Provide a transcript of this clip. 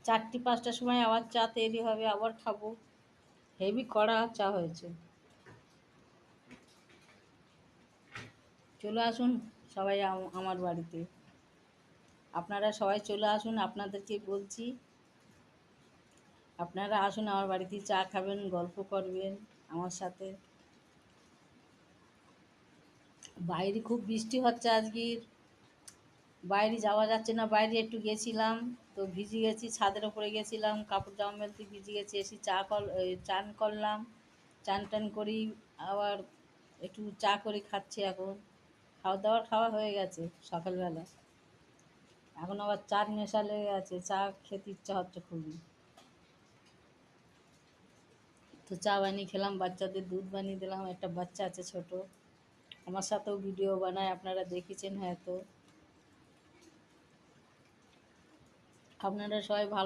চারটে 5টার সময় আবার চা তৈরি হবে, আবার খাবো। হেভি কড়া চা হয়েছে। চলে আসুন সবাই আমার বাড়িতে। আপনারা সবাই চলে আসুন, আপনাদেরকে বলছি আপনারা আসুন আমার বাড়িতে, চা খাবেন, গল্প করবেন আমার সাথে। বাইরে খুব বৃষ্টি হচ্ছে আজকের, বাইরে যাওয়া যাচ্ছে না। বাইরে একটু গেছিলাম তো ভিজে গেছি, ছাদের ওপরে গেছিলাম, কাপড় জামা মেলতে ভিজে গেছি, এসে চান করলাম, চান টান করি, আবার একটু চা করে খাচ্ছি এখন। খাওয়া হয়ে গেছে সকালবেলা, এখন আবার চার নেশা লেগে গেছে, চা খেতে ইচ্ছা হচ্ছে খুবই। তো চা বানিয়ে খেলাম, বাচ্চাদের দুধ বানিয়ে দিলাম, একটা বাচ্চা আছে ছোট, আমার সাথেও ভিডিও বানায়, আপনারা দেখেছেন হয়তো। আপনারা সবাই ভালো